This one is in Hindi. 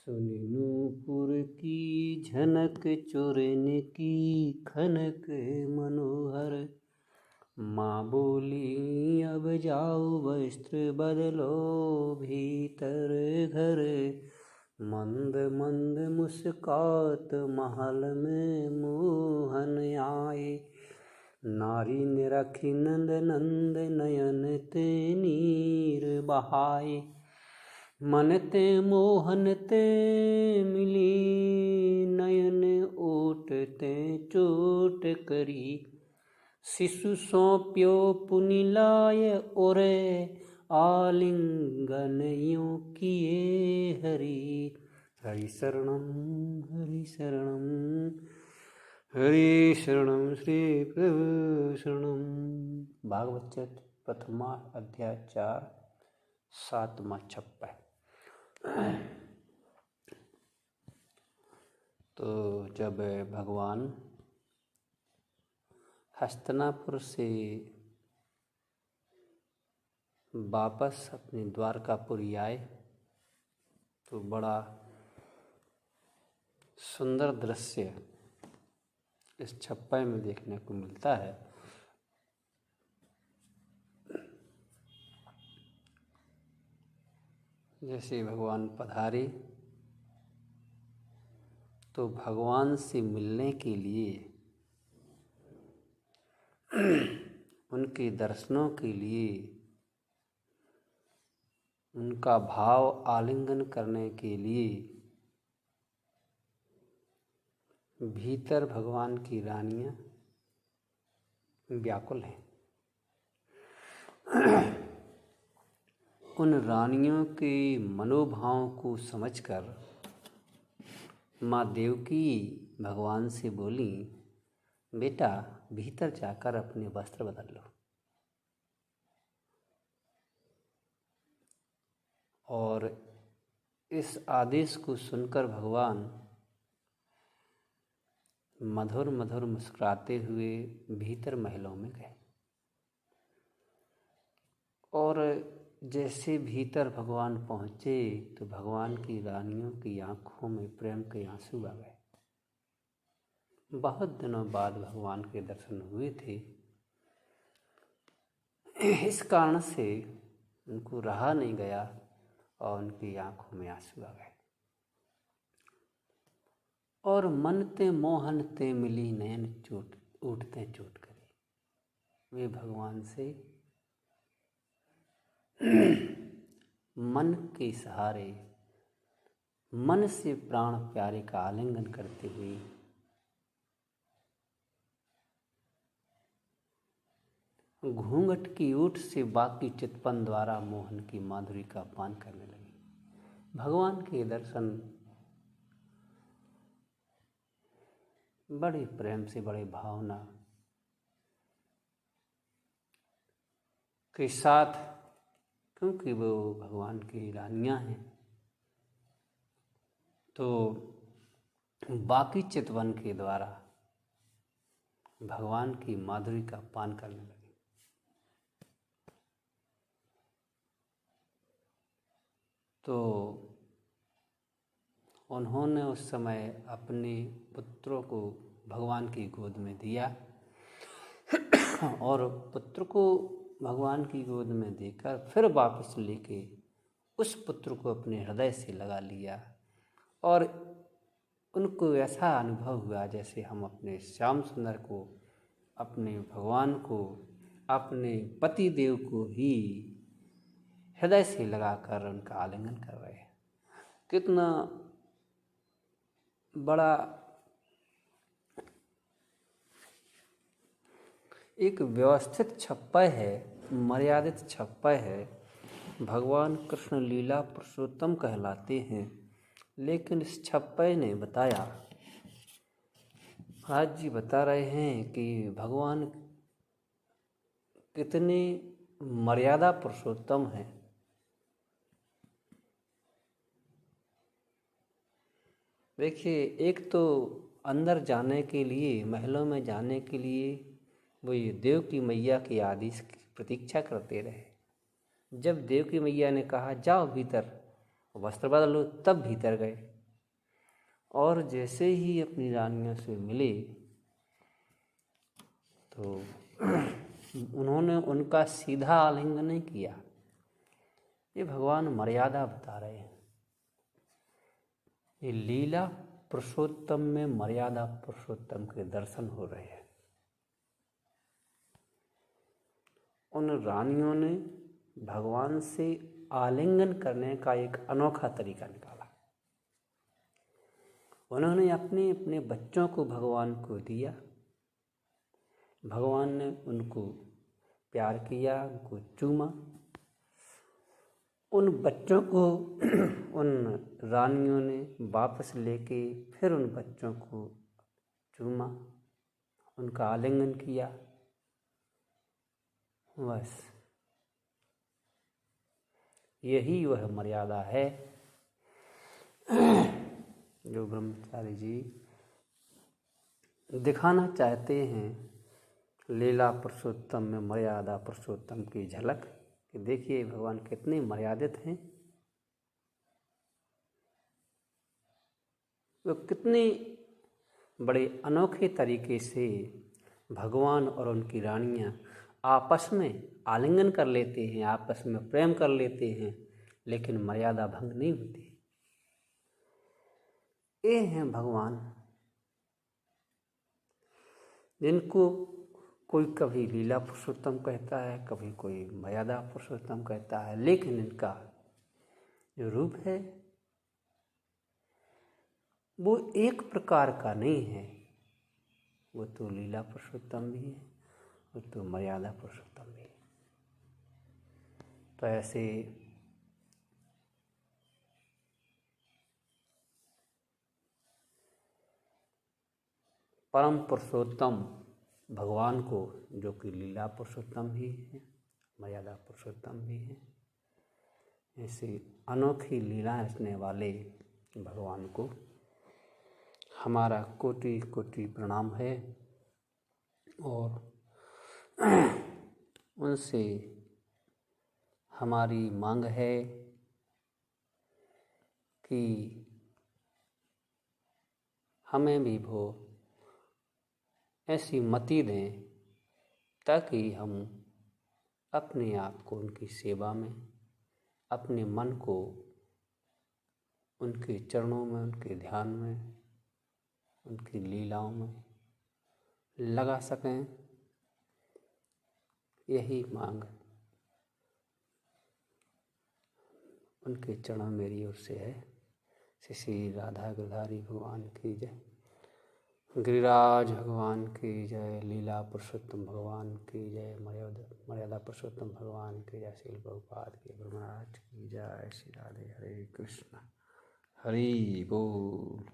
सुनी नूपुर की झनक चुरन की खनक मनोहर। माँ बोली अब जाओ वस्त्र बदलो भीतर घर। मंद मंद मुस्कात महल में मोहन आए। नारी ने रखी नंद नंद नयन ते नीर बहाए। मन ते मोहन ते मिली नयन ओट ते चोट करी। शिशु सौंप्यो पुनि लाय ओरे आलिंगन यूं किए हरि। हरि शरणम हरि शरणम हरि शरणम श्री प्रभु शरणम। भागवत प्रथमा अध्याय 4 7वां छप्पा। तो जब भगवान हस्तिनापुर से वापस अपने द्वारकापुरी आए तो बड़ा सुंदर दृश्य इस छप्पे में देखने को मिलता है। जैसे भगवान पधारे तो भगवान से मिलने के लिए उनके दर्शनों के लिए उनका भाव आलिंगन करने के लिए भीतर भगवान की रानियां व्याकुल हैं। उन रानियों के मनोभाव को समझकर माँ देवकी भगवान से बोली, बेटा भीतर जाकर अपने वस्त्र बदल लो। और इस आदेश को सुनकर भगवान मधुर मधुर मुस्कुराते हुए भीतर महलों में गए। और जैसे भीतर भगवान पहुँचे तो भगवान की रानियों की आंखों में प्रेम के आंसू आ गए। बहुत दिनों बाद भगवान के दर्शन हुए थे, इस कारण से उनको रहा नहीं गया और उनकी आंखों में आंसू आ गए। और मन ते मोहन ते मिली नयन चोट उठते चोट करी। वे भगवान से मन के सहारे मन से प्राण प्यारे का आलिंगन करते हुए घूंघट की ओट से बाकी चितपन द्वारा मोहन की माधुरी का पान करने लगी। भगवान के दर्शन बड़े प्रेम से बड़े भावना के साथ, क्योंकि वो भगवान की रानियां हैं, तो बाकी चितवन के द्वारा भगवान की माधुरी का पान करने लगे। तो उन्होंने उस समय अपने पुत्रों को भगवान की गोद में दिया और पुत्र को भगवान की गोद में देकर फिर वापस लेके उस पुत्र को अपने हृदय से लगा लिया। और उनको ऐसा अनुभव हुआ जैसे हम अपने श्याम सुंदर को, अपने भगवान को, अपने पति देव को ही हृदय से लगाकर उनका आलिंगन कर रहे हैं। कितना बड़ा एक व्यवस्थित छप्पा है, मर्यादित छप्पा है। भगवान कृष्ण लीला पुरुषोत्तम कहलाते हैं, लेकिन इस छप्पे ने बताया, आज जी बता रहे हैं कि भगवान कितने मर्यादा पुरुषोत्तम हैं। देखिए, एक तो अंदर जाने के लिए, महलों में जाने के लिए वो ये देव की मैया के आदेश की प्रतीक्षा करते रहे। जब देव की मैया ने कहा जाओ भीतर वस्त्र बदलो, तब भीतर गए। और जैसे ही अपनी रानियों से मिले तो उन्होंने उनका सीधा आलिंगन नहीं किया। ये भगवान मर्यादा बता रहे हैं। ये लीला पुरुषोत्तम में मर्यादा पुरुषोत्तम के दर्शन हो रहे हैं। उन रानियों ने भगवान से आलिंगन करने का एक अनोखा तरीका निकाला। उन्होंने अपने अपने बच्चों को भगवान को दिया। भगवान ने उनको प्यार किया, उनको चूमा। उन बच्चों को उन रानियों ने वापस लेके फिर उन बच्चों को चूमा, उनका आलिंगन किया। बस यही वह मर्यादा है जो ब्रह्मचारी जी दिखाना चाहते हैं। लीला पुरुषोत्तम में मर्यादा पुरुषोत्तम की झलक कि देखिए भगवान कितने मर्यादित हैं, वो कितने बड़े अनोखे तरीके से भगवान और उनकी रानियां आपस में आलिंगन कर लेते हैं, आपस में प्रेम कर लेते हैं, लेकिन मर्यादा भंग नहीं होती। ये हैं भगवान, जिनको कोई कभी लीला पुरुषोत्तम कहता है, कभी कोई मर्यादा पुरुषोत्तम कहता है, लेकिन इनका जो रूप है वो एक प्रकार का नहीं है। वो तो लीला पुरुषोत्तम भी है, वो तो मर्यादा पुरुषोत्तम भी है। तो ऐसे परम पुरुषोत्तम भगवान को, जो कि लीला पुरुषोत्तम भी है, मर्यादा पुरुषोत्तम भी है, ऐसे अनोखी लीला रचने वाले भगवान को हमारा कोटि कोटि प्रणाम है। और उनसे हमारी मांग है कि हमें भी वो ऐसी मति दें ताकि हम अपने आप को उनकी सेवा में, अपने मन को उनके चरणों में, उनके ध्यान में, उनकी लीलाओं में लगा सकें। यही मांग उनके चरण मेरी ओर से है। श्री राधा गिरधारी भगवान की जय, गिरिराज भगवान की जय, लीला पुरुषोत्तम भगवान की जय, मर्यादा पुरुषोत्तम भगवान की जय, श्री प्रभुपाद के ब्रह्मराज की जय। श्री राधे, हरे कृष्ण, हरि बोल।